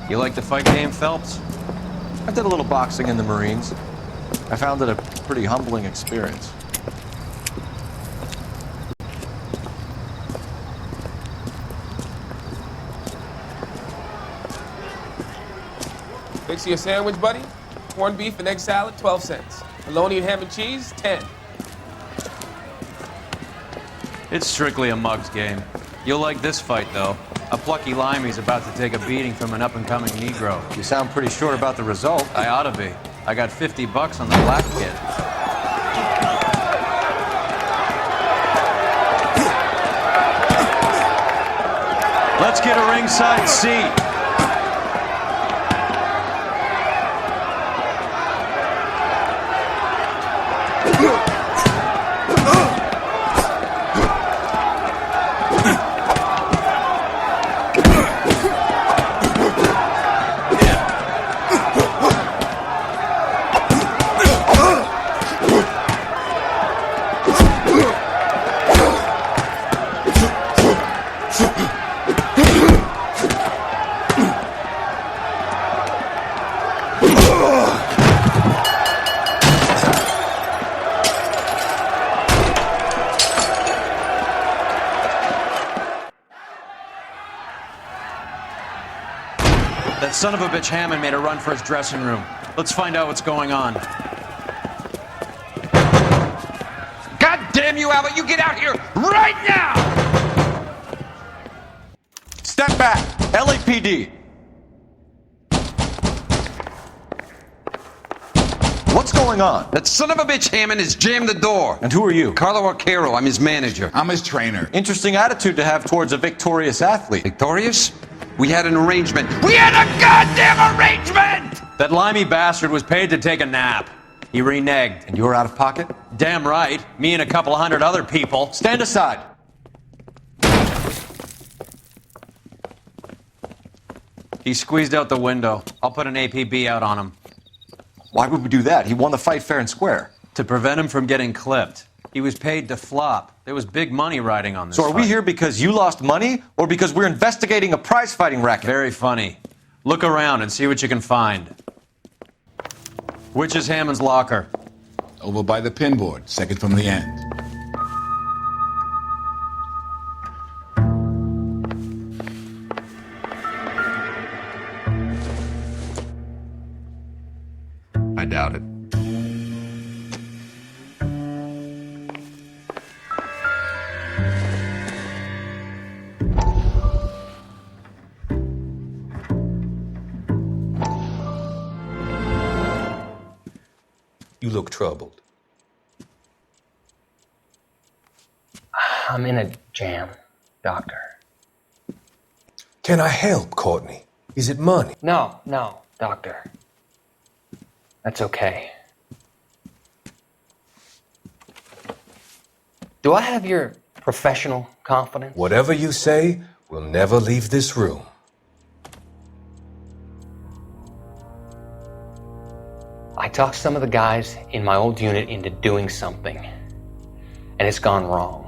You like the fight game, Phelps? I did a little boxing in the Marines. I found it a pretty humbling experience. Fix you a sandwich, buddy? Corned beef and egg salad, 12 cents. Bologna and ham and cheese, 10. It's strictly a mug's game. You'll like this fight, though. A plucky limey's about to take a beating from an up-and-coming Negro. You sound pretty sure about the result. I ought to be. I got $50 on the black kid. Let's get a ringside seat. That son of a bitch Hammond made a run for his dressing room. Let's find out what's going on. God damn you, Albert! You get out here right now! Step back! LAPD! What's going on? That son of a bitch Hammond has jammed the door. And who are you? Carlo Arcaro, I'm his manager. I'm his trainer. Interesting attitude to have towards a victorious athlete. Victorious? We had an arrangement. We had a goddamn arrangement! That limey bastard was paid to take a nap. He reneged. And you were out of pocket? Damn right. Me and a couple of hundred other people. Stand aside. He squeezed out the window. I'll put an APB out on him. Why would we do that? He won the fight fair and square. To prevent him from getting clipped. He was paid to flop. There was big money riding on this So are we fight. here because you lost money or because we're investigating a prize-fighting racket? Very funny. Look around and see what you can find. Which is Hammond's locker? Over by the pinboard, second from the end. I doubt it. You look troubled. I'm in a jam, Doctor. Can I help, Courtney? Is it money? No, Doctor. That's okay. Do I have your professional confidence? Whatever you say, we'll never leave this room. I talked some of the guys in my old unit into doing something, and it's gone wrong.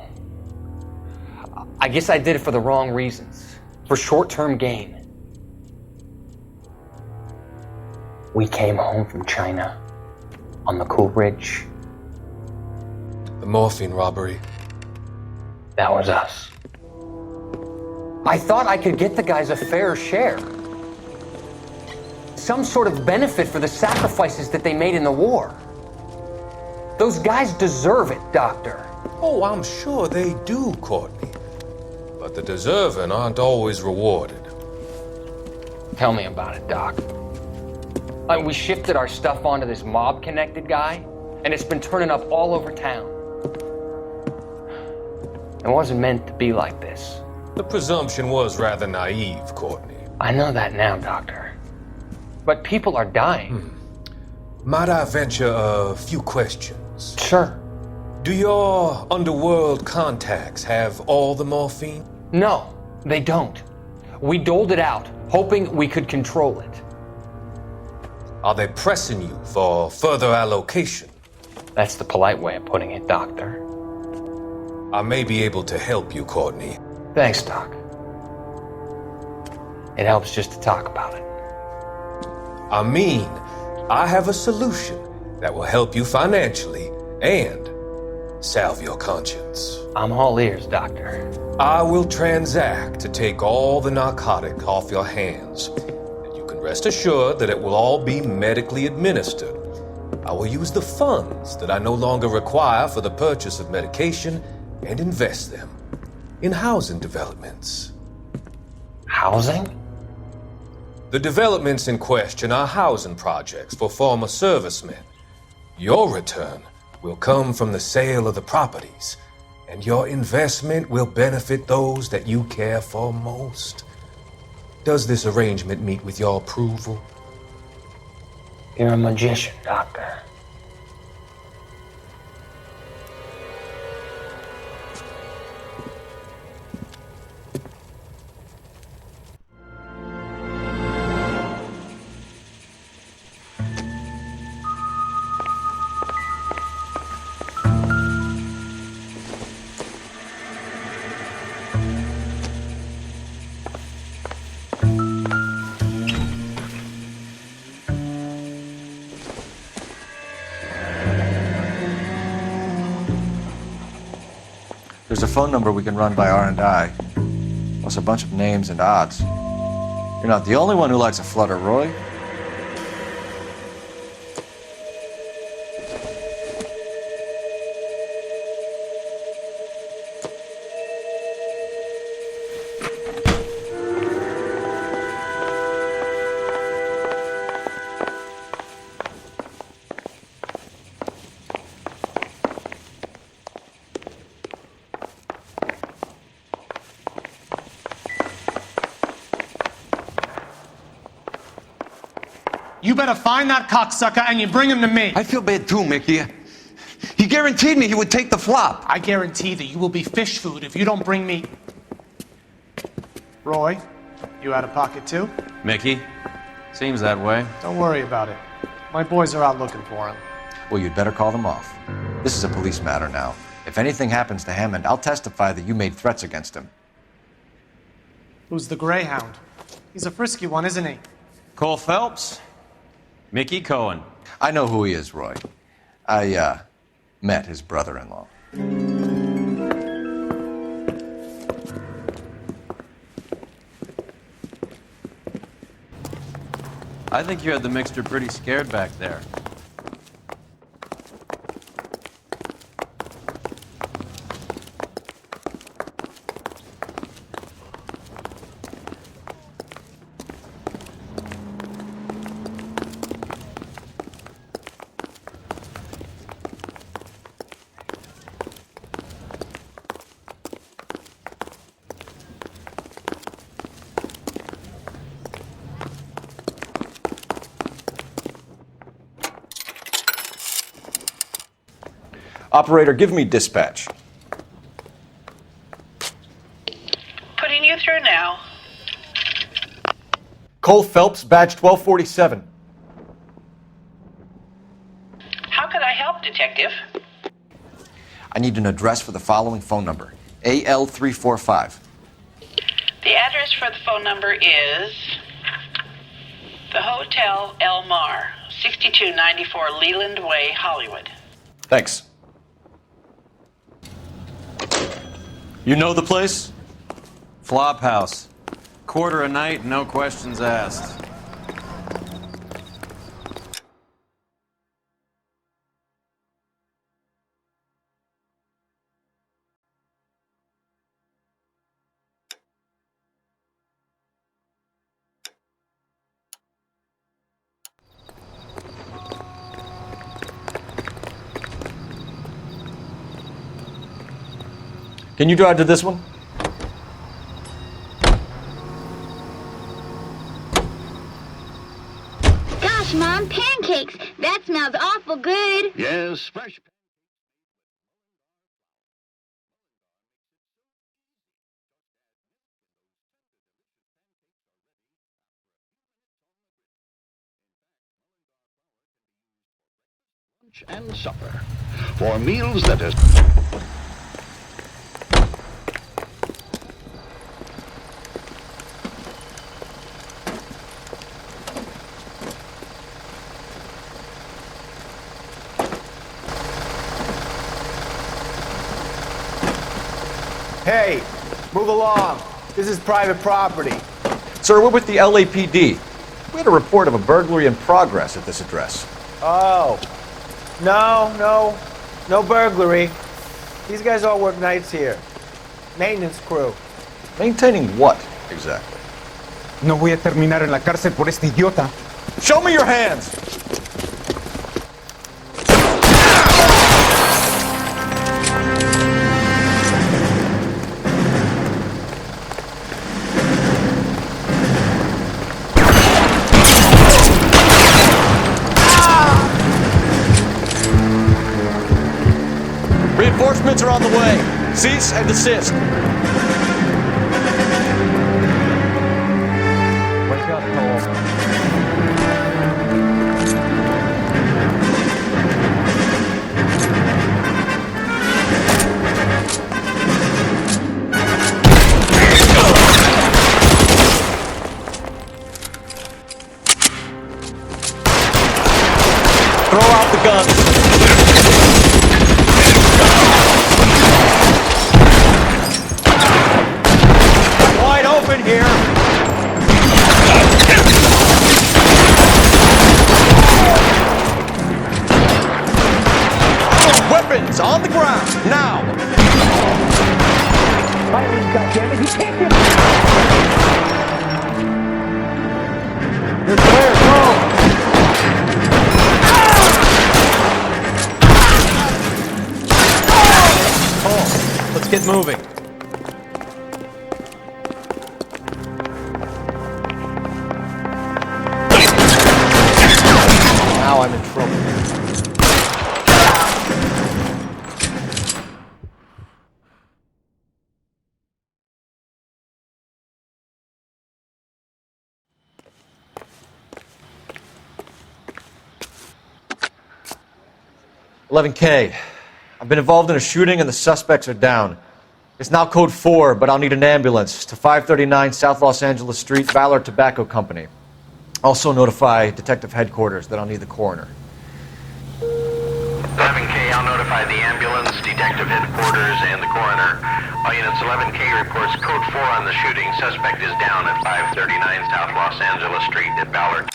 I guess I did it for the wrong reasons, for short-term gain. We came home from China on the Cool Ridge. The morphine robbery. That was us. I thought I could get the guys a fair share. Some sort of benefit for the sacrifices that they made in the war. Those guys deserve it, Doctor. Oh, I'm sure they do, Courtney. But the deserving aren't always rewarded. Tell me about it, Doc. We shifted our stuff onto this mob-connected guy, and it's been turning up all over town. It wasn't meant to be like this. The presumption was rather naive, Courtney. I know that now, Doctor. But people are dying. Might I venture a few questions? Sure. Do your underworld contacts have all the morphine? No, they don't. We doled it out, hoping we could control it. Are they pressing you for further allocation? That's the polite way of putting it, Doctor. I may be able to help you, Courtney. Thanks, Doc. It helps just to talk about it. I mean, I have a solution that will help you financially and salve your conscience. I'm all ears, Doctor. I will transact to take all the narcotic off your hands. And you can rest assured that it will all be medically administered. I will use the funds that I no longer require for the purchase of medication and invest them in housing developments. Housing? The developments in question are housing projects for former servicemen. Your return will come from the sale of the properties, and your investment will benefit those that you care for most. Does this arrangement meet with your approval? You're a magician, Doctor. There's a phone number we can run by R&I, plus a bunch of names and odds. You're not the only one who likes a flutter, Roy. You better find that cocksucker and you bring him to me. I feel bad too, Mickey. He guaranteed me he would take the flop. I guarantee that you will be fish food if you don't bring me... Roy, you out of pocket too? Mickey? Seems that way. Don't worry about it. My boys are out looking for him. Well, you'd better call them off. This is a police matter now. If anything happens to Hammond, I'll testify that you made threats against him. Who's the Greyhound? He's a frisky one, isn't he? Cole Phelps? Mickey Cohen. I know who he is, Roy. I, met his brother-in-law. I think you had the mixture pretty scared back there. Operator, give me dispatch. Putting you through now. Cole Phelps, badge 1247. How could I help, Detective? I need an address for the following phone number. AL345. The address for the phone number is the Hotel El Mar, 6294 Leland Way, Hollywood. Thanks. You know the place? Flop house. Quarter a night, no questions asked. Can you drive to this one? Gosh, Mom, pancakes! That smells awful good. Yes, fresh. Lunch and supper. For meals that is... Hey, move along. This is private property. Sir, we're with the LAPD. We had a report of a burglary in progress at this address. Oh. No burglary. These guys all work nights here. Maintenance crew. Maintaining what, exactly? No voy a terminar en la cárcel por este idiota. Show me your hands! Reinforcements are on the way. Cease and desist. Wake up, Cole. Throw out the guns. Wide open here. Weapons on the ground now. Goddammit, he can't get. You're clear, go. Oh, let's get moving. Now I'm in trouble. $11K. I've been involved in a shooting and the suspects are down. It's now code 4, but I'll need an ambulance to 539 South Los Angeles Street, Valor Tobacco Company. Also notify Detective Headquarters that I'll need the coroner. 11K, I'll notify the ambulance, Detective Headquarters, and the coroner. All units, 11K reports code 4 on the shooting. Suspect is down at 539 South Los Angeles Street at Valor.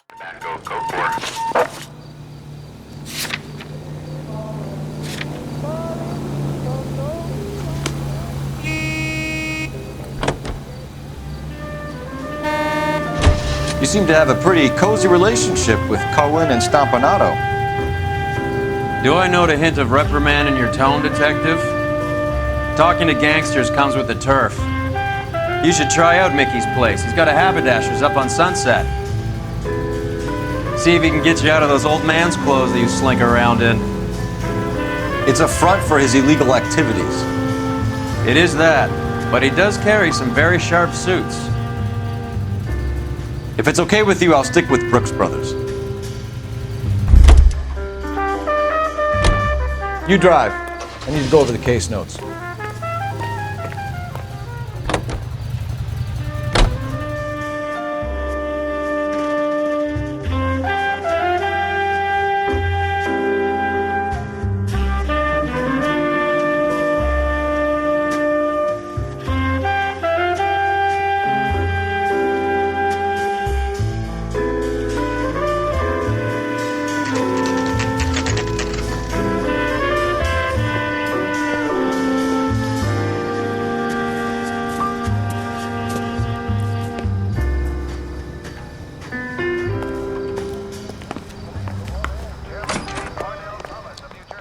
Tobacco, code 4. You seem to have a pretty cozy relationship with Cohen and Stompanato. Do I note a hint of reprimand in your tone, Detective? Talking to gangsters comes with the turf. You should try out Mickey's place. He's got a haberdasher's up on Sunset. See if he can get you out of those old man's clothes that you slink around in. It's a front for his illegal activities. It is that, but he does carry some very sharp suits. If it's okay with you, I'll stick with Brooks Brothers. You drive. I need to go over the case notes.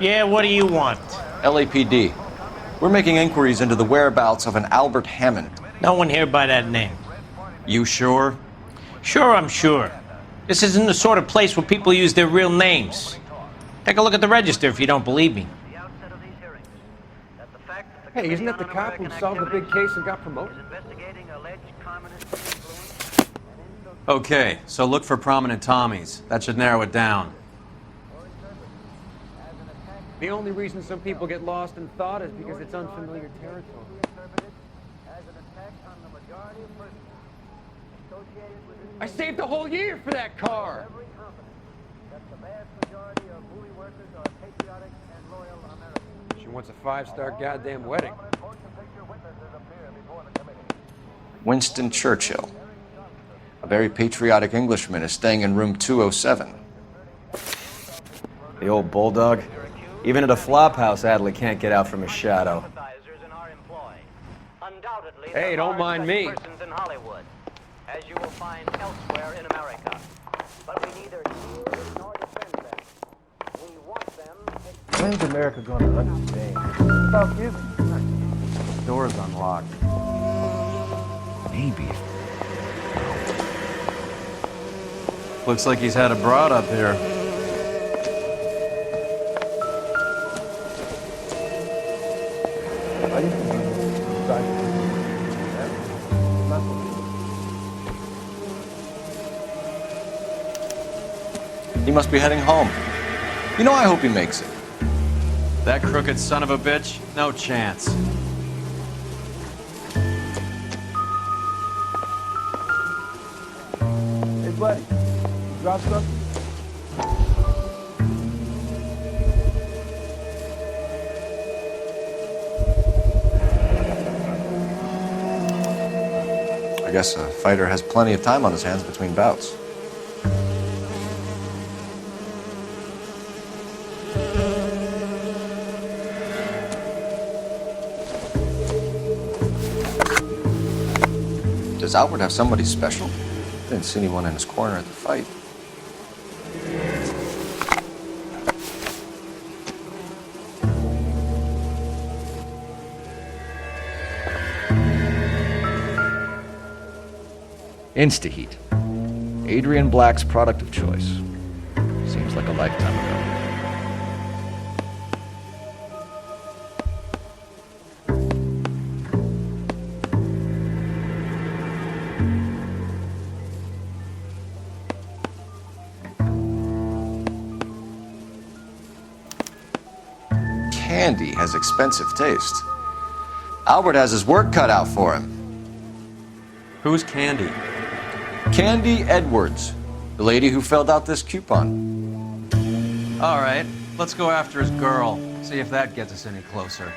Yeah, what do you want? LAPD. We're making inquiries into the whereabouts of an Albert Hammond. No one here by that name. You sure? Sure, I'm sure. This isn't the sort of place where people use their real names. Take a look at the register if you don't believe me. Hey, isn't that the cop who solved the big case and got promoted? Okay, so look for prominent Tommies. That should narrow it down. The only reason some people get lost in thought is because it's unfamiliar territory. I saved a whole year for that car. She wants a 5-star goddamn wedding. Winston Churchill, a very patriotic Englishman, is staying in room 207. The old bulldog. Even at a flop house, Adley can't get out from his shadow. Hey, don't mind me. In Hollywood, as you will find elsewhere in America. But we neither hear nor defend them. We want them. When's America going to understand? About you. Door's unlocked. Maybe. Looks like he's had a broad up here. He must be heading home. You know, I hope he makes it. That crooked son of a bitch? No chance. Hey, buddy. You drop something? I guess a fighter has plenty of time on his hands between bouts. Does Albert have somebody special? Didn't see anyone in his corner at the fight. Instaheat. Adrian Black's product of choice. Seems like a lifetime ago. Candy has expensive taste. Albert has his work cut out for him. Who's Candy? Candy Edwards, the lady who filled out this coupon. All right, let's go after his girl. See if that gets us any closer.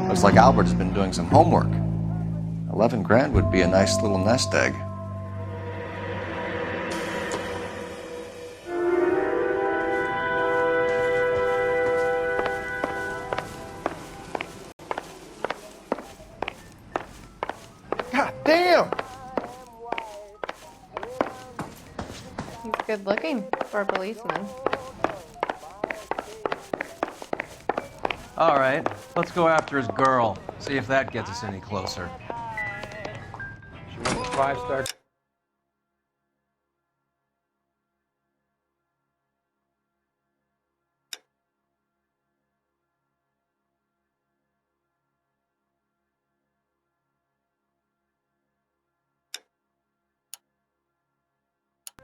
Looks like Albert has been doing some homework. 11 grand would be a nice little nest egg. God damn! He's good looking for a policeman. All right, let's go after his girl. See if that gets us any closer. She wants a 5-star.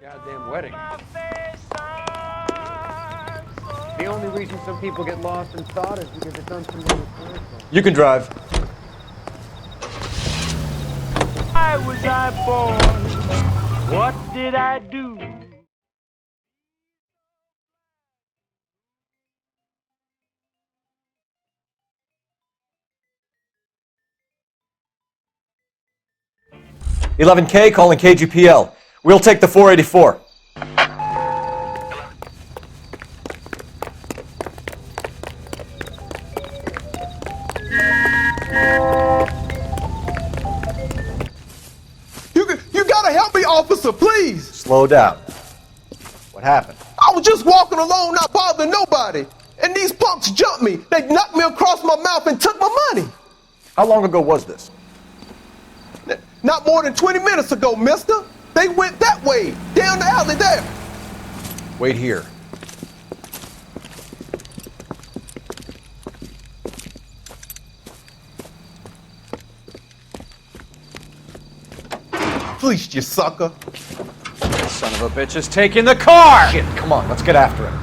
Goddamn wedding. The only reason some people get lost in thought is because it's unfamiliar territory. You can drive. Why was I born? What did I do? $11K calling KGPL. We'll take the 484. You gotta help me, officer, please! Slow down. What happened? I was just walking along, not bothering nobody. And these punks jumped me. They knocked me across my mouth and took my money. How long ago was this? Not more than 20 minutes ago, mister. They went that way, down the alley there. Wait here. Fleeced you, sucker. Son of a bitch is taking the car! Shit, come on, let's get after him.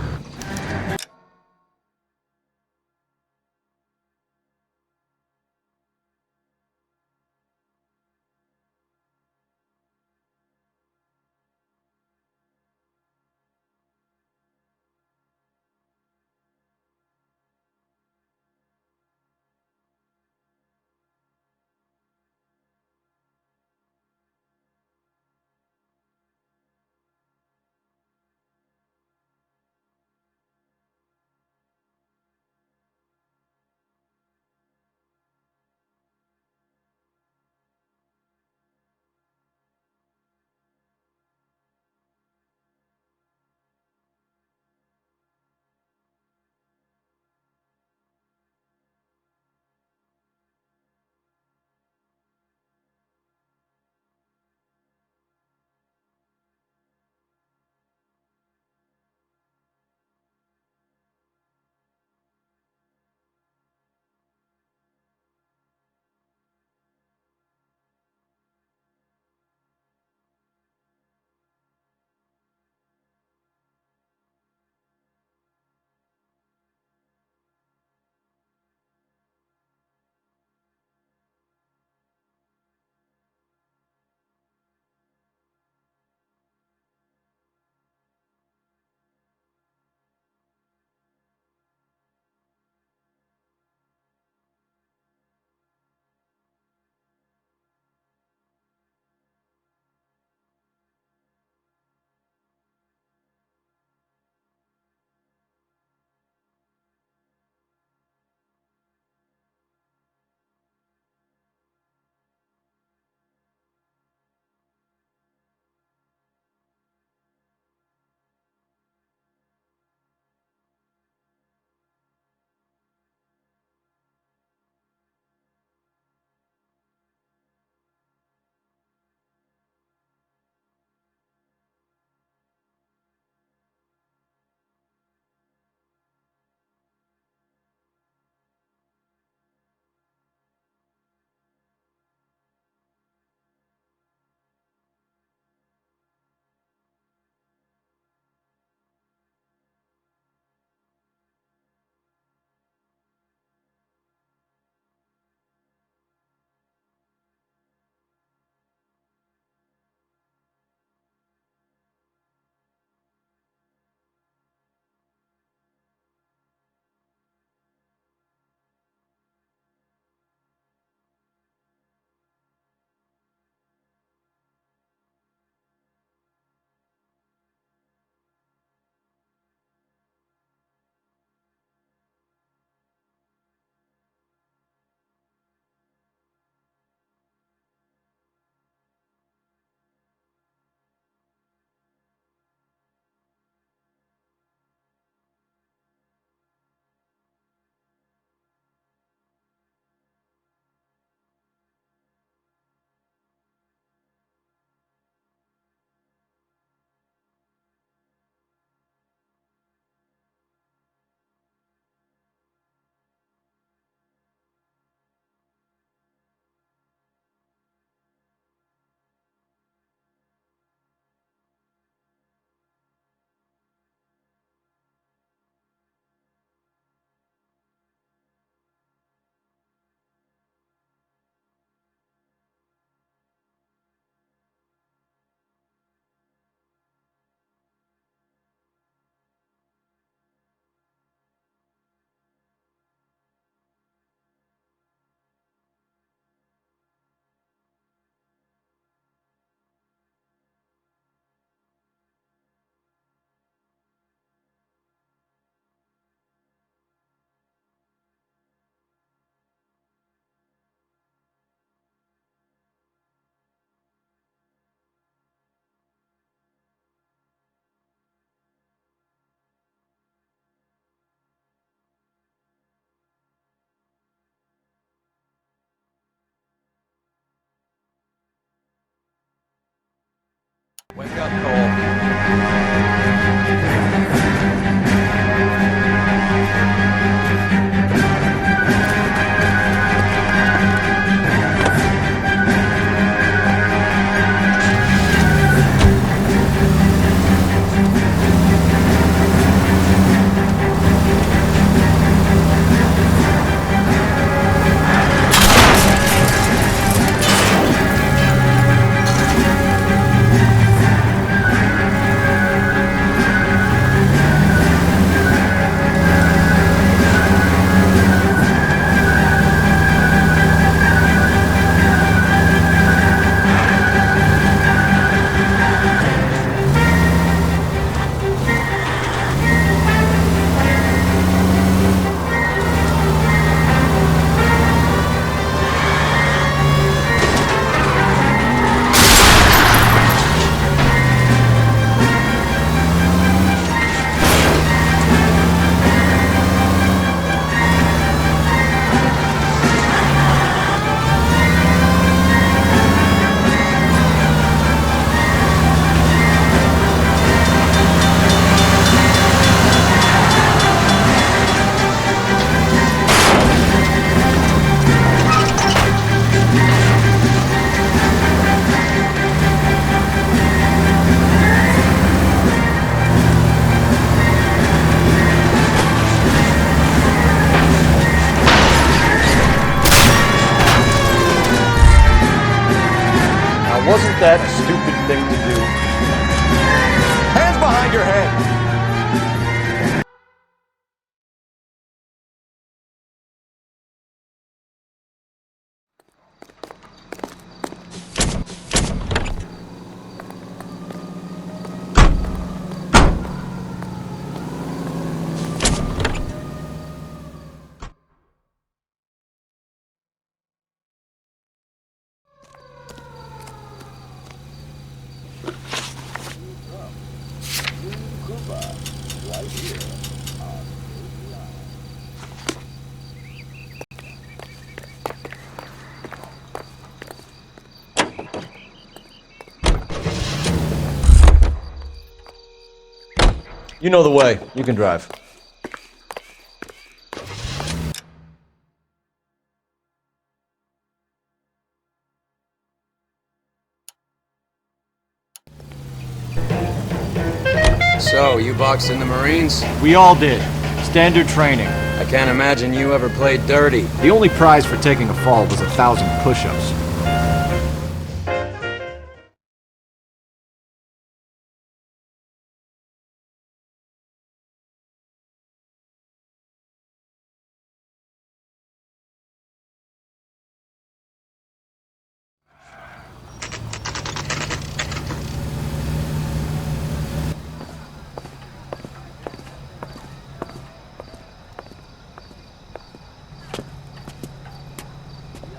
Wasn't that a stupid thing to do? Hands behind your head! You know the way. You can drive. So, you boxed in the Marines? We all did. Standard training. I can't imagine you ever played dirty. The only prize for taking a fall was 1,000 push-ups.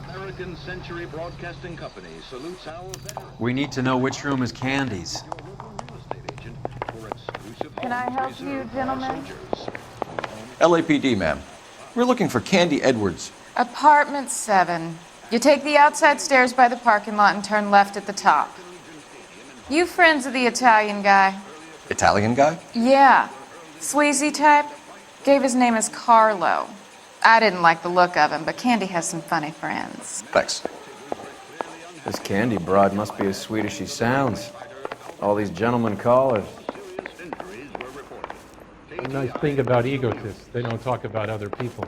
American Century Broadcasting Company salutes our veterans. We need to know which room is Candy's. Can I help you, gentlemen? LAPD, ma'am. We're looking for Candy Edwards. Apartment 7. You take the outside stairs by the parking lot and turn left at the top. You friends of the Italian guy? Italian guy? Yeah. Sleazy type? Gave his name as Carlo. I didn't like the look of him, but Candy has some funny friends. Thanks. This Candy broad must be as sweet as she sounds. All these gentlemen callers. The nice thing about egotists, they don't talk about other people.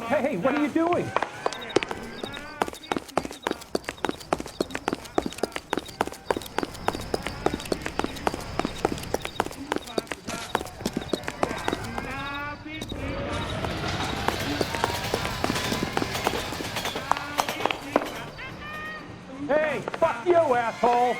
Hey, what are you doing? Hey, fuck you, asshole!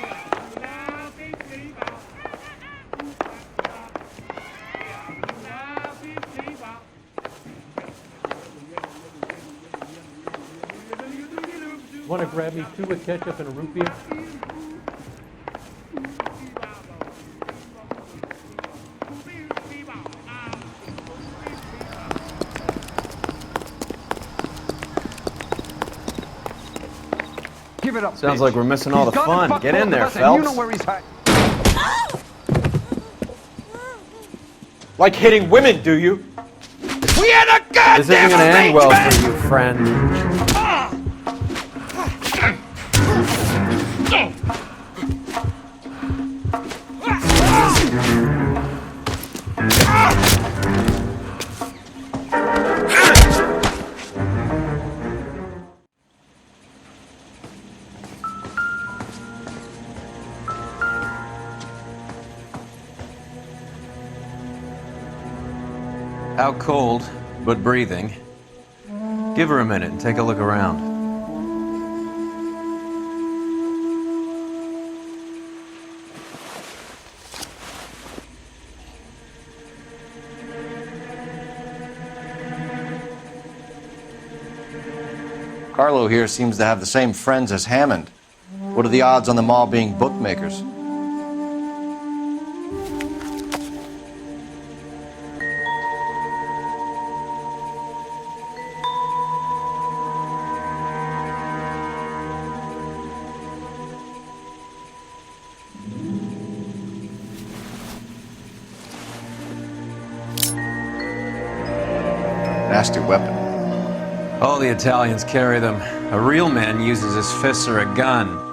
Want to grab me 2 with ketchup and a root beer? Give it up. Sounds bitch. like we're missing all He's the gone and fun. fucked Get both in of there, us, and you Phelps. know where he's hiding. Like hitting women, do you? We had a goddamn This isn't gonna end well for you, friend. Out cold, but breathing. Give her a minute and take a look around. Carlo here seems to have the same friends as Hammond. What are the odds on them all being bookmakers? Nasty weapon. All the Italians carry them. A real man uses his fists or a gun.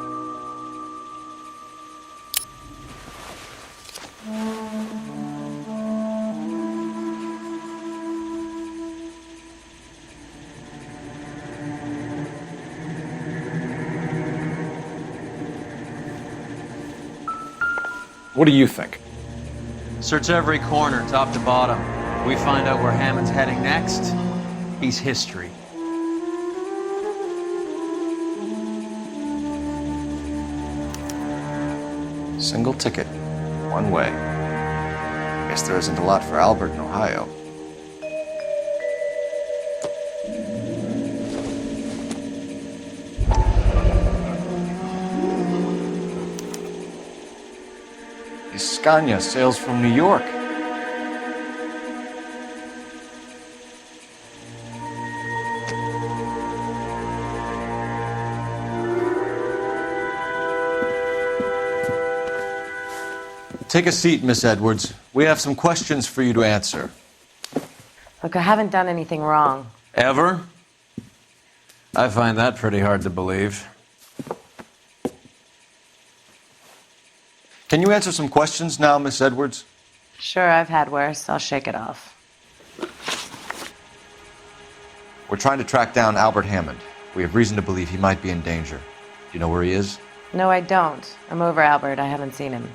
What do you think? Search every corner, top to bottom. We find out where Hammond's heading next. He's history. Single ticket, one way. Guess there isn't a lot for Albert in Ohio. Scania sails from New York. Take a seat, Miss Edwards. We have some questions for you to answer. Look, I haven't done anything wrong. Ever? I find that pretty hard to believe. Can you answer some questions now, Miss Edwards? Sure, I've had worse. I'll shake it off. We're trying to track down Albert Hammond. We have reason to believe he might be in danger. Do you know where he is? No, I don't. I'm over Albert. I haven't seen him.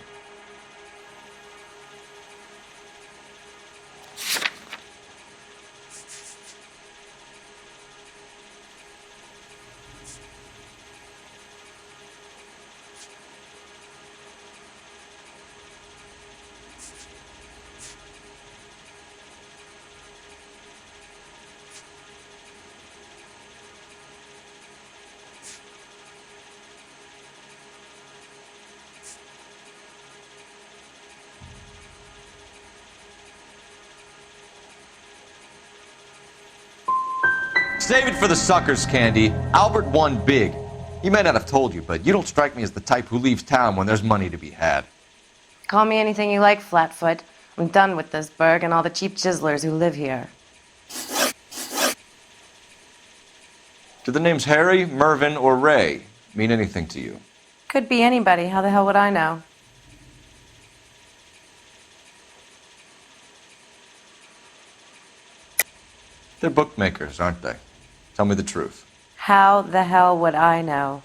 Save it for the suckers, Candy. Albert won big. He may not have told you, but you don't strike me as the type who leaves town when there's money to be had. Call me anything you like, Flatfoot. I'm done with this burg and all the cheap chiselers who live here. Do the names Harry, Mervyn, or Ray mean anything to you? Could be anybody. How the hell would I know? They're bookmakers, aren't they? Tell me the truth. How the hell would I know?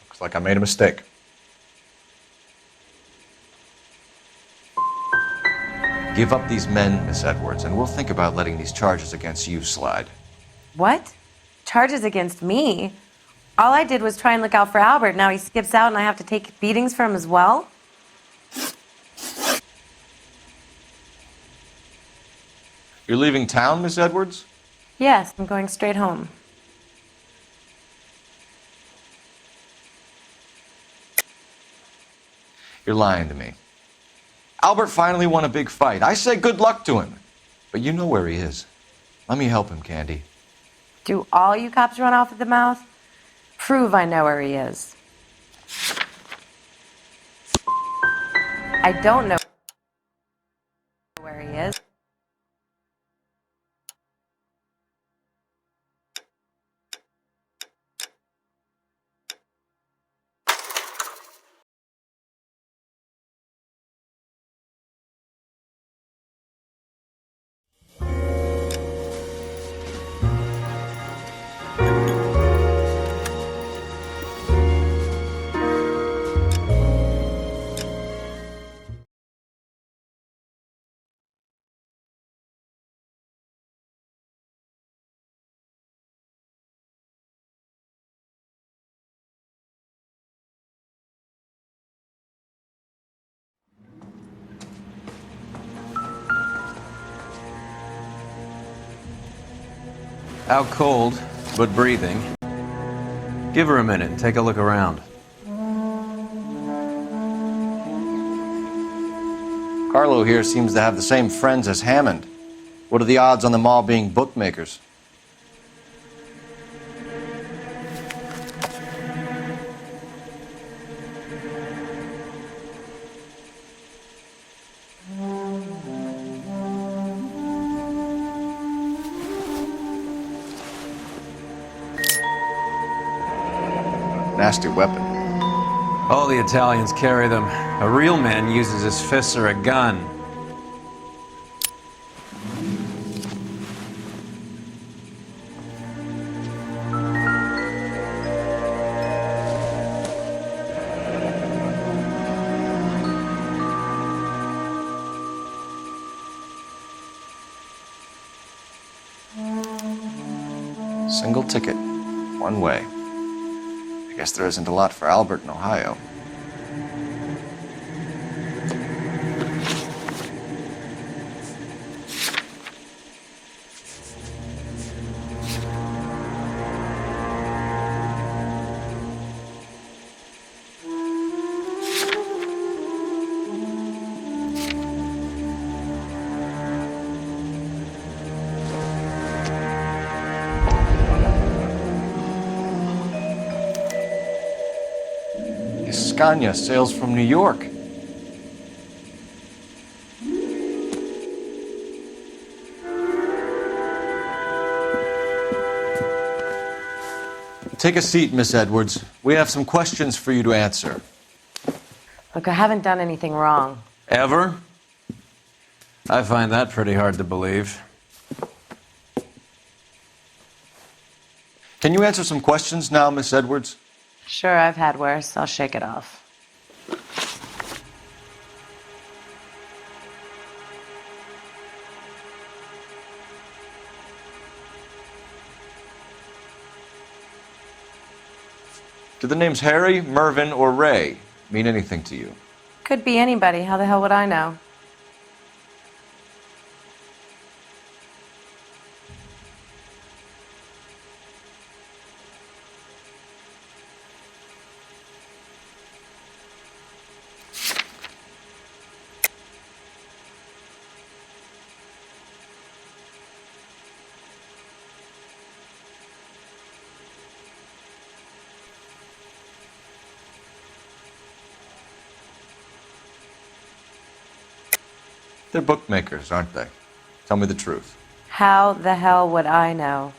Looks like I made a mistake. Give up these men, Miss Edwards, and we'll think about letting these charges against you slide. What? Charges against me? All I did was try and look out for Albert. Now he skips out and I have to take beatings for him as well? You're leaving town, Miss Edwards? Yes, I'm going straight home. You're lying to me. Albert finally won a big fight. I say good luck to him. But you know where he is. Let me help him, Candy. Do all you cops run off at the mouth? Prove I know where he is. I don't know where he is. Out cold, but breathing. Give her a minute and take a look around. Carlo here seems to have the same friends as Hammond. What are the odds on them all being bookmakers? nasty weapon. All the Italians carry them. A real man uses his fists or a gun. Single ticket, one way. I guess there isn't a lot for Albert in Ohio. Scania sails from New York. Take a seat, Miss Edwards. We have some questions for you to answer. Look, I haven't done anything wrong. Ever? I find that pretty hard to believe. Can you answer some questions now, Miss Edwards? Sure, I've had worse. I'll shake it off. Do the names Harry, Mervyn, or Ray mean anything to you? Could be anybody. How the hell would I know? They're bookmakers, aren't they? Tell me the truth. How the hell would I know?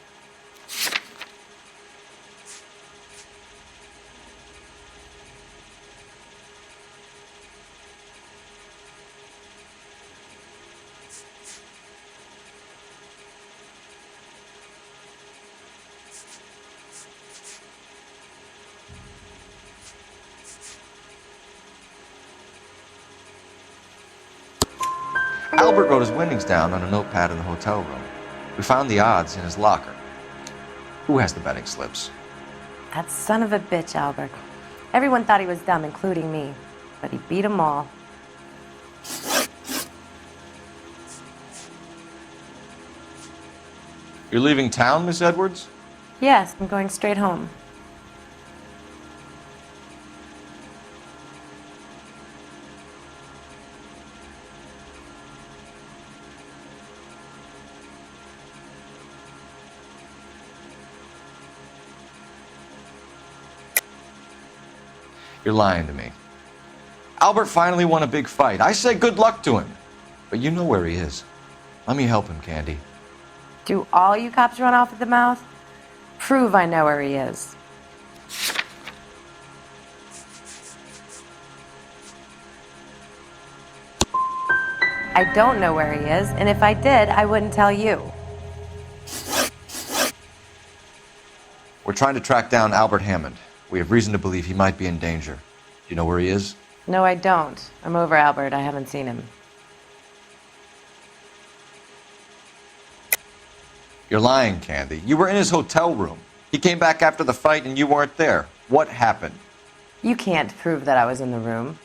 Albert wrote his winnings down on a notepad in the hotel room. We found the odds in his locker. Who has the betting slips? That son of a bitch, Albert. Everyone thought he was dumb, including me. But he beat them all. You're leaving town, Miss Edwards? Yes, I'm going straight home. You're lying to me. Albert finally won a big fight. I say good luck to him. But you know where he is. Let me help him, Candy. Do all you cops run off at the mouth? Prove I know where he is. I don't know where he is, and if I did, I wouldn't tell you. We're trying to track down Albert Hammond. We have reason to believe he might be in danger. Do you know where he is? No, I don't. I'm over Albert. I haven't seen him. You're lying, Candy. You were in his hotel room. He came back after the fight and you weren't there. What happened? You can't prove that I was in the room.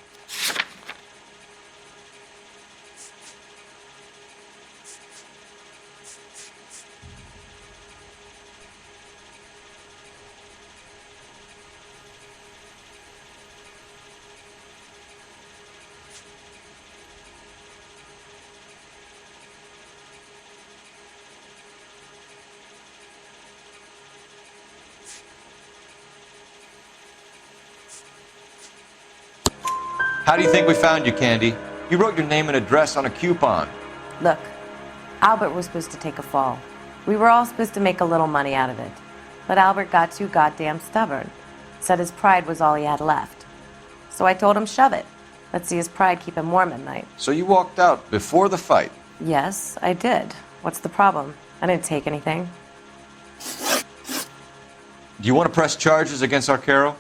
How do you think we found you, Candy? You wrote your name and address on a coupon. Look, Albert was supposed to take a fall. We were all supposed to make a little money out of it. But Albert got too goddamn stubborn. Said his pride was all he had left. So I told him shove it. Let's see his pride keep him warm at night. So you walked out before the fight? Yes, I did. What's the problem? I didn't take anything. Do you want to press charges against Arcaro?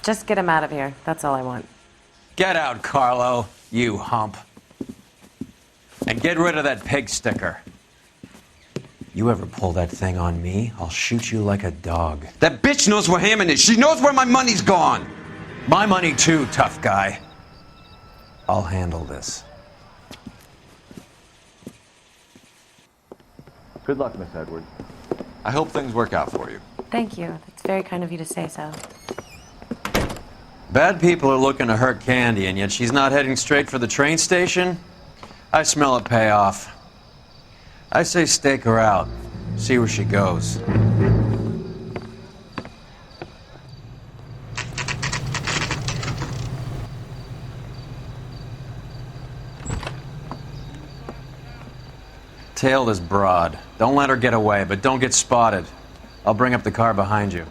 Just get him out of here. That's all I want. Get out, Carlo, you hump. And get rid of that pig sticker. You ever pull that thing on me, I'll shoot you like a dog. That bitch knows where Hammond is. She knows where my money's gone. My money too, tough guy. I'll handle this. Good luck, Miss Edwards. I hope things work out for you. Thank you. That's very kind of you to say so. Bad people are looking to hurt Candy, and yet she's not heading straight for the train station? I smell a payoff. I say stake her out. See where she goes. Tail this broad. Don't let her get away, but don't get spotted. I'll bring up the car behind you.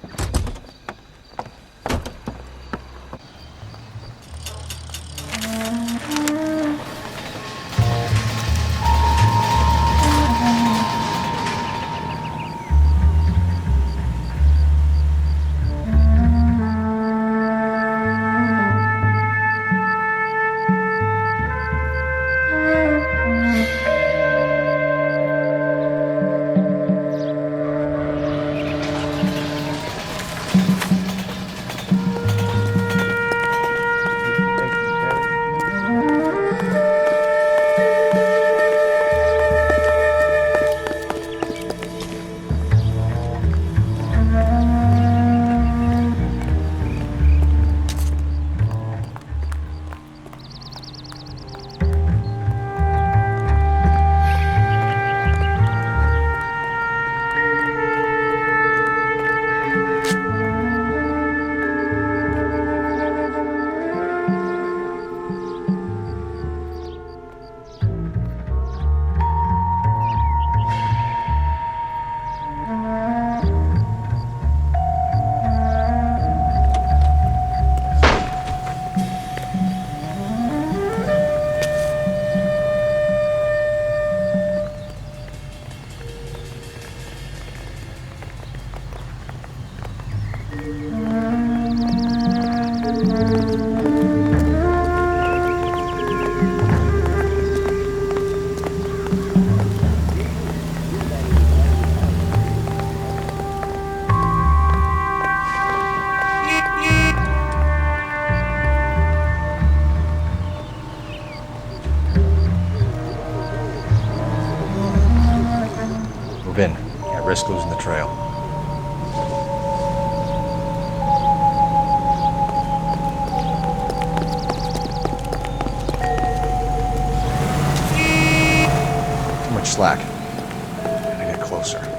Move in. Can't risk losing the trail. Too much slack. Gotta get closer.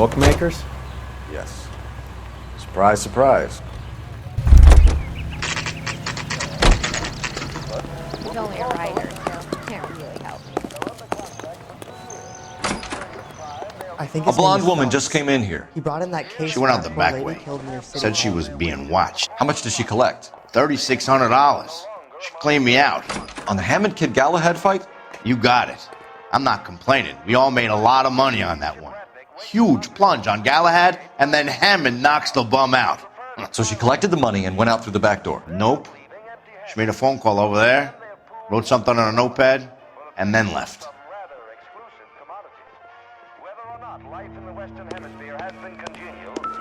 Bookmakers? Yes. Surprise, surprise. He's only a writer, so can't really help. I think a blonde woman just came in here. He brought in that case. She went out that the poor back lady way. killed near City Said she Hall. was being watched. How much did she collect? $3,600. She cleaned me out. On the Hammond Kid Galahad fight? You got it. I'm not complaining. We all made a lot of money on that one. Huge plunge on Galahad, and then Hammond knocks the bum out. So she collected the money and went out through the back door? Nope. She made a phone call over there, wrote something on a notepad, and then left.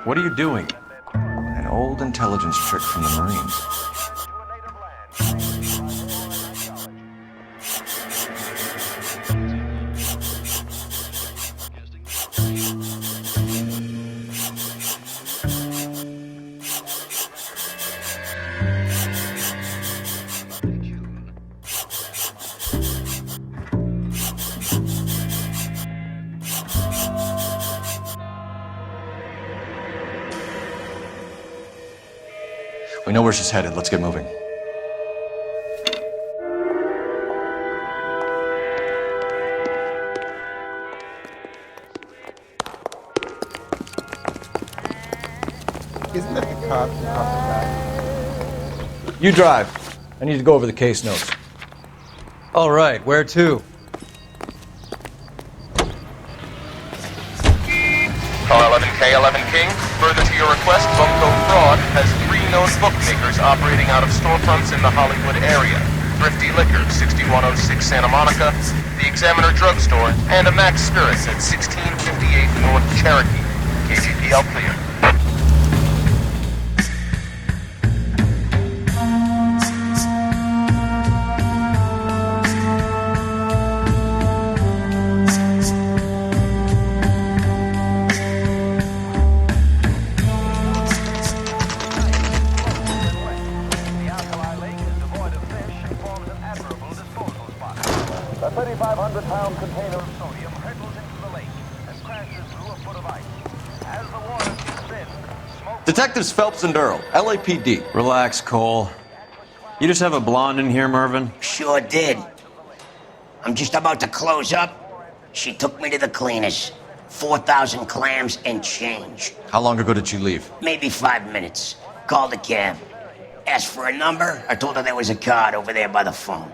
What are you doing? An old intelligence trick from the Marines. We know where she's headed. Let's get moving. Isn't that the cop who caught the guy? You drive. I need to go over the case notes. All right, where to? Car 11K, 11 King. Further to your request, Bunko Fraud has 3 known bookmakers operating out of storefronts in the Hollywood area. Thrifty Liquor, 6106 Santa Monica, the Examiner Drugstore, and a Max Spirits at 1658 North Cherokee. KGPL clear. A 3,500-pound container of sodium hurtles into the lake and crashes through a foot of ice. As the water kicks in, smoke... Detectives Phelps and Earl, LAPD. Relax, Cole. You just have a blonde in here, Mervyn? Sure did. I'm just about to close up. She took me to the cleaners. 4,000 clams and change. How long ago did she leave? Maybe 5 minutes. Called a cab. Asked for a number. I told her there was a card over there by the phone.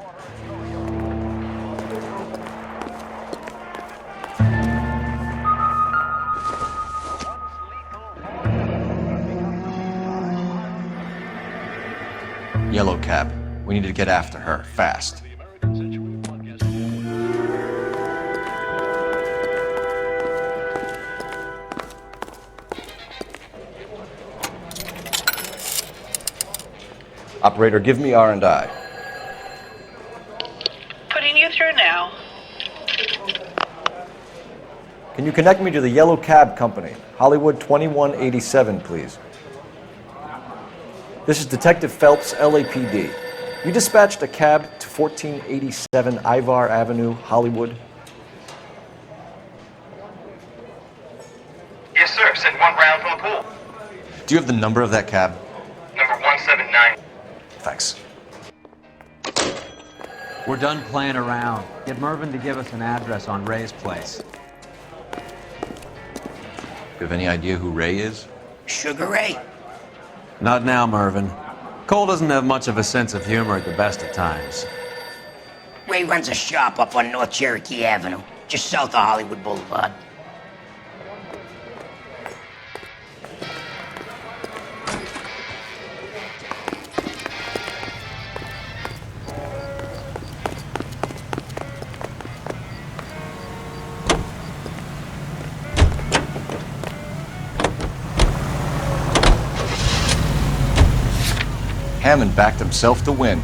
Yellow cab. We need to get after her, fast. Operator, give me R&I. Putting you through now. Can you connect me to the Yellow Cab Company, Hollywood 2187, please? This is Detective Phelps, LAPD. You dispatched a cab to 1487 Ivar Avenue, Hollywood. Yes, sir. Sent 1 round from the pool. Do you have the number of that cab? Number 179. Thanks. We're done playing around. Get Mervyn to give us an address on Ray's place. You have any idea who Ray is? Sugar Ray? Not now, Mervyn. Cole doesn't have much of a sense of humor at the best of times. Ray runs a shop up on North Cherokee Avenue, just south of Hollywood Boulevard. Hammond backed himself to win.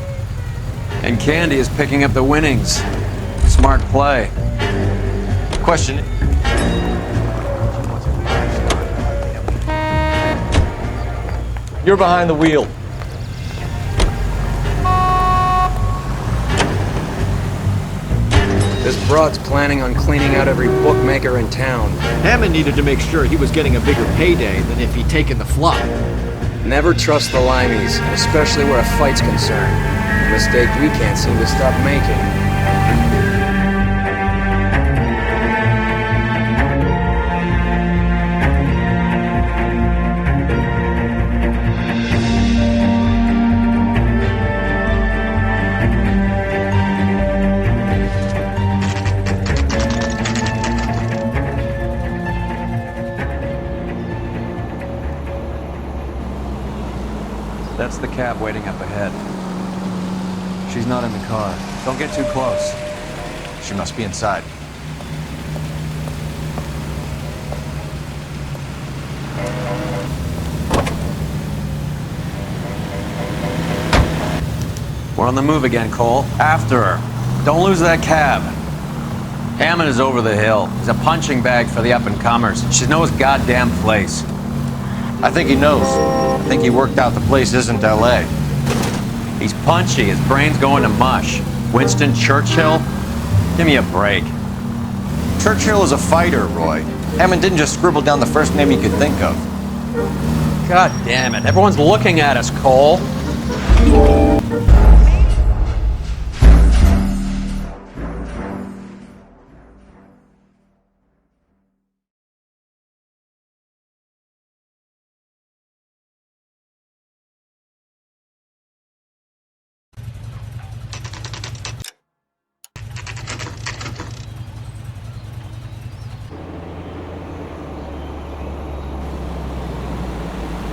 And Candy is picking up the winnings. Smart play. Question. You're behind the wheel. This broad's planning on cleaning out every bookmaker in town. Hammond needed to make sure he was getting a bigger payday than if he'd taken the flop. Never trust the limeys, especially where a fight's concerned. A mistake we can't seem to stop making. That's the cab waiting up ahead. She's not in the car. Don't get too close. She must be inside. We're on the move again, Cole. After her. Don't lose that cab. Hammond is over the hill. He's a punching bag for the up-and-comers. She knows his goddamn place. I think he knows. I think he worked out the place isn't L.A. He's punchy. His brain's going to mush. Winston Churchill? Give me a break. Churchill is a fighter, Roy. Hammond didn't just scribble down the first name he could think of. God damn it. Everyone's looking at us, Cole.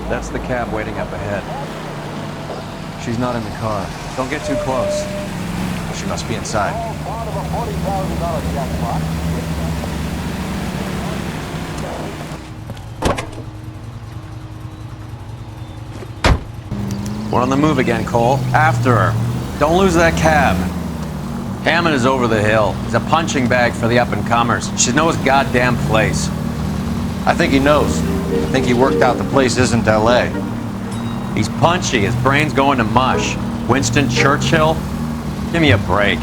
That's the cab waiting up ahead. She's not in the car. Don't get too close. She must be inside. We're on the move again, Cole. After her. Don't lose that cab. Hammond is over the hill. He's a punching bag for the up-and-comers. She knows his goddamn place. I think he knows. I think he worked out the place isn't L.A. He's punchy. His brain's going to mush. Winston Churchill? Give me a break.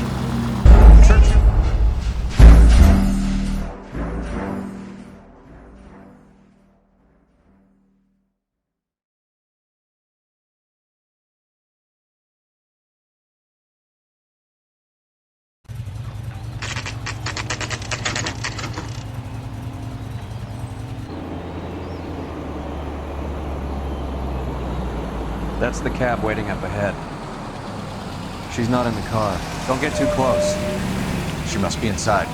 That's the cab waiting up ahead. She's not in the car. Don't get too close. She must be inside.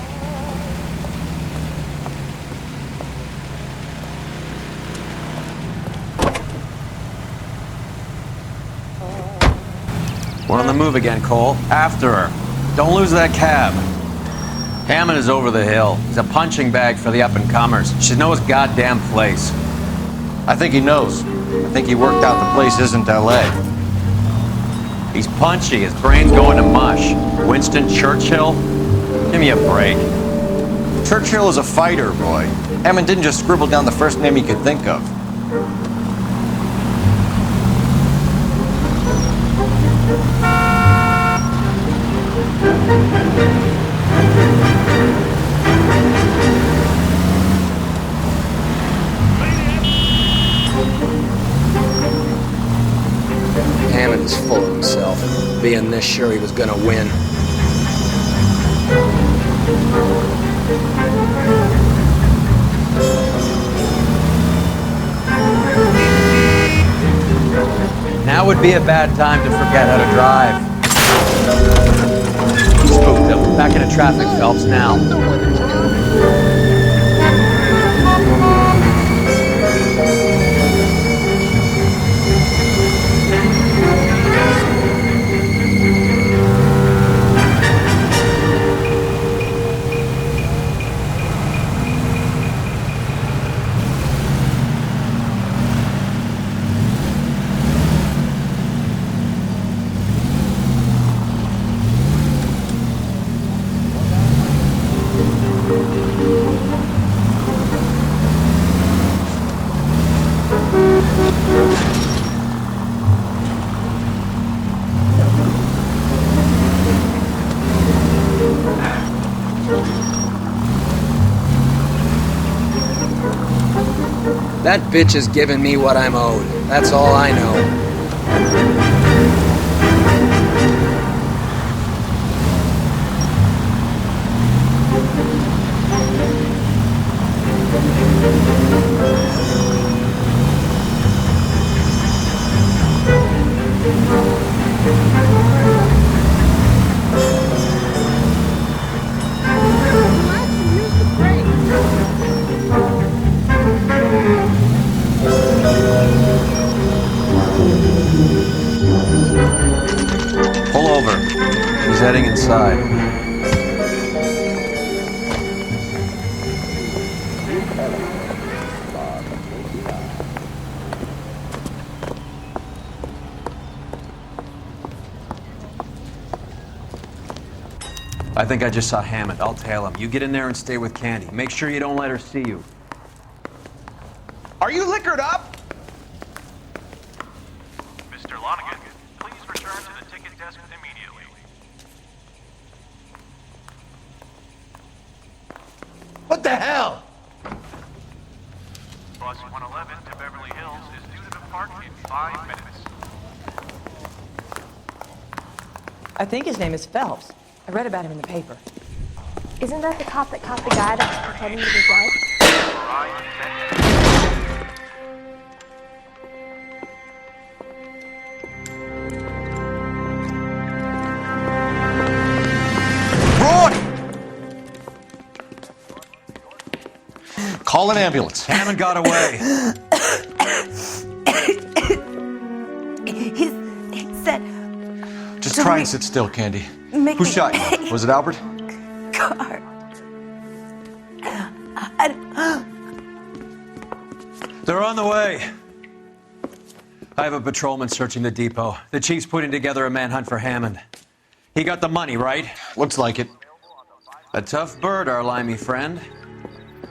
We're on the move again, Cole. After her. Don't lose that cab. Hammond is over the hill. He's a punching bag for the up-and-comers. She knows his goddamn place. I think he knows. I think he worked out the place isn't L.A. He's punchy. His brain's going to mush. Winston Churchill? Give me a break. Churchill is a fighter, Roy. Hammond didn't just scribble down the first name he could think of. Hammond is full of himself, being this sure he was gonna win. Now would be a bad time to forget how to drive. Spooked him. Back into traffic, Phelps, now. That bitch is giving me what I'm owed. That's all I know. Pull over. He's heading inside. I think I just saw Hammond. I'll tail him. You get in there and stay with Candy. Make sure you don't let her see you. Are you liquored up? Mr. Lonigan, please return to the ticket desk immediately. What the hell? Bus 111 to Beverly Hills is due to depart in 5 minutes. I think his name is Phelps. I read about him in the paper. Isn't that the cop that caught the guy that was pretending to be dead? Call an ambulance. Hammond got away. He said... Just try and sit still, Candy. Who shot you? Was it Albert? Car. They're on the way. I have a patrolman searching the depot. The chief's putting together a manhunt for Hammond. He got the money, right? Looks like it. A tough bird, our limey friend.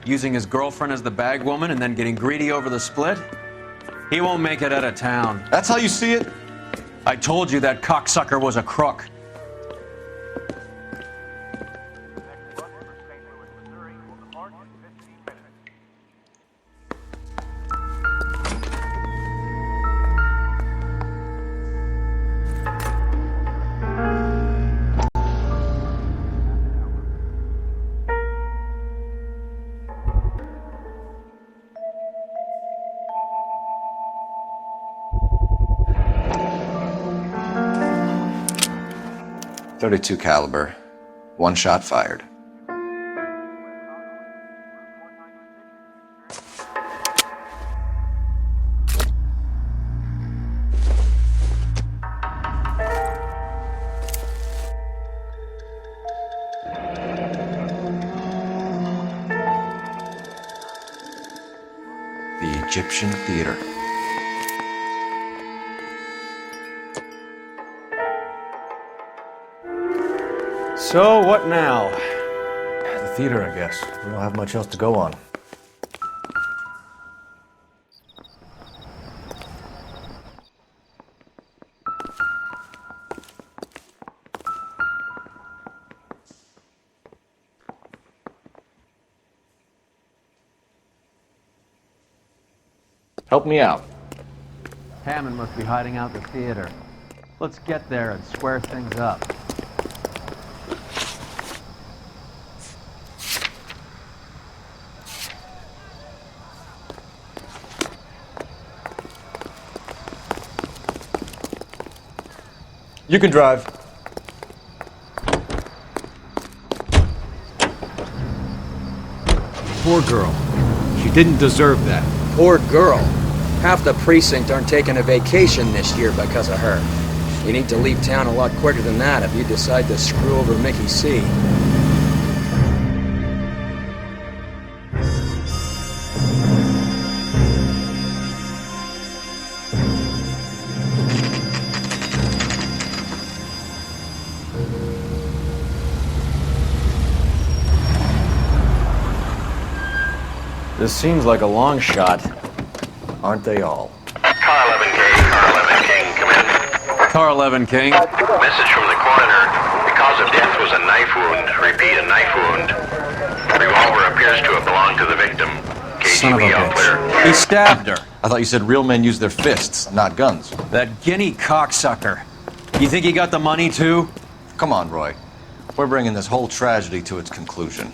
Using his girlfriend as the bag woman and then getting greedy over the split? He won't make it out of town. That's how you see it? I told you that cocksucker was a crook. .32 caliber. One shot fired. The Egyptian Theater. So, what now? The theater, I guess. We don't have much else to go on. Help me out. Hammond must be hiding out the theater. Let's get there and square things up. You can drive. Poor girl. She didn't deserve that. Poor girl. Half the precinct aren't taking a vacation this year because of her. You need to leave town a lot quicker than that if you decide to screw over Mickey C. This seems like a long shot. Aren't they all? Car 11 King, come in. Car 11 King. Message from the coroner. The cause of death was a knife wound. Repeat, a knife wound. The revolver appears to have belonged to the victim. Son of a bitch. He stabbed her. I thought you said real men use their fists, not guns. That guinea cocksucker. You think he got the money too? Come on, Roy. We're bringing this whole tragedy to its conclusion.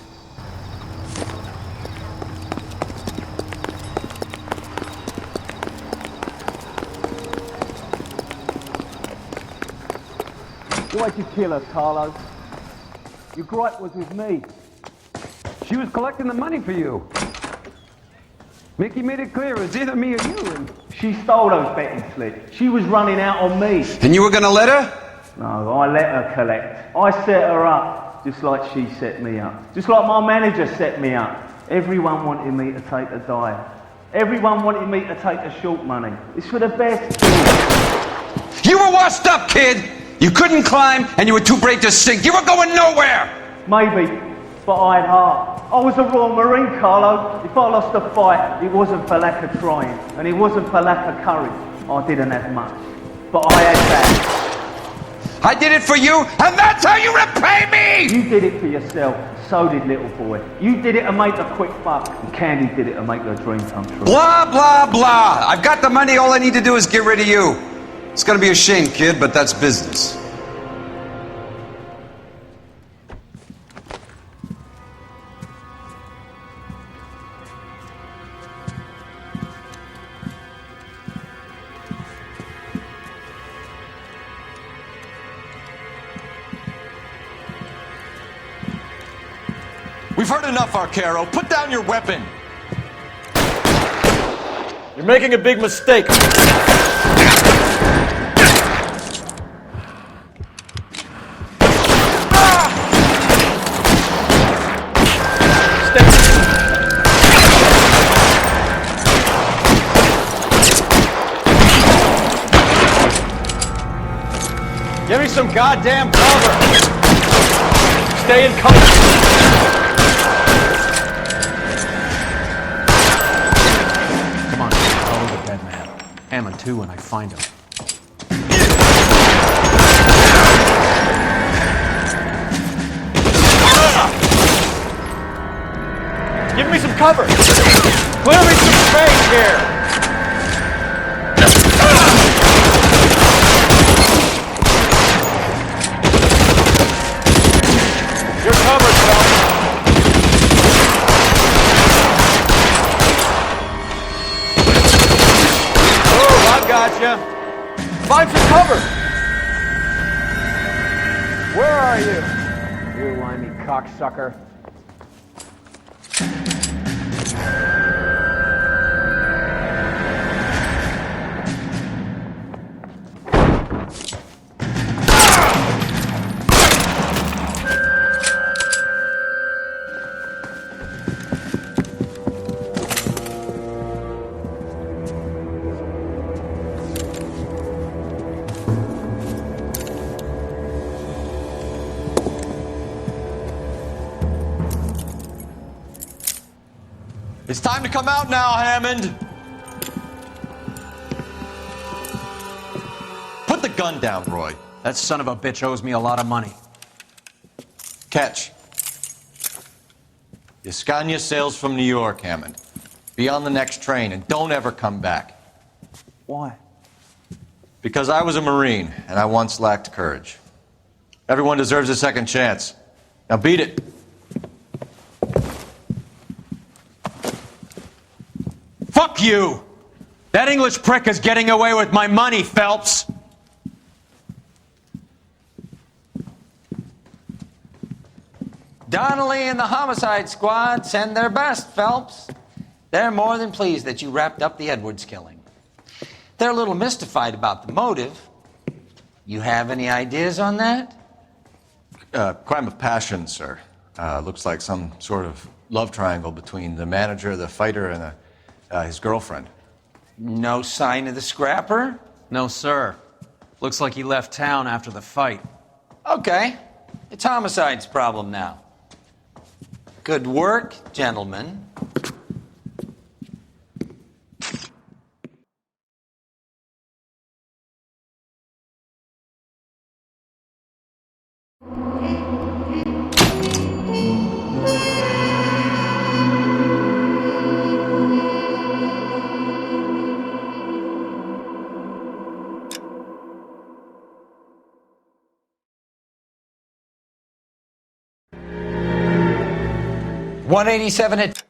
Why'd you kill her, Carlo? Your gripe was with me. She was collecting the money for you. Mickey made it clear it was either me or you, and She stole those betting slips. She was running out on me. And you were gonna let her? No, I let her collect. I set her up, just like she set me up. Just like my manager set me up. Everyone wanted me to take the dive. Everyone wanted me to take the short money. It's for the best. You were washed up, kid! You couldn't climb, and you were too brave to sink. You were going nowhere! Maybe, but I had heart. I was a Royal Marine, Carlo. If I lost a fight, it wasn't for lack of trying, and it wasn't for lack of courage. I didn't have much, but I had that. I did it for you, and that's how you repay me! You did it for yourself. So did little boy. You did it to make a quick buck, and Candy did it to make her dream come true. Blah, blah, blah. I've got the money. All I need to do is get rid of you. It's gonna be a shame, kid, but that's business. We've heard enough, Arcaro. Put down your weapon. You're making a big mistake. Give me some goddamn cover. Stay in cover. Hammond too when I find him. Give me some cover. Clear me some space here. You're covered, Phelps. Gotcha. Find some cover. Where are you? you limey cocksucker. It's time to come out now, Hammond. Put the gun down, Roy. That son of a bitch owes me a lot of money. Catch. Yascania sails from New York, Hammond. Be on the next train and don't ever come back. Why? Because I was a Marine and I once lacked courage. Everyone deserves a second chance. Now beat it. Fuck you! That English prick is getting away with my money, Phelps! Donnelly and the homicide squad send their best, Phelps. They're more than pleased that you wrapped up the Edwards killing. They're a little mystified about the motive. You have any ideas on that? Crime of passion, sir. Looks like some sort of love triangle between the manager, the fighter, and his girlfriend. No sign of the scrapper? No, sir. Looks like he left town after the fight. Okay. It's homicide's problem now. Good work, gentlemen. 187 at...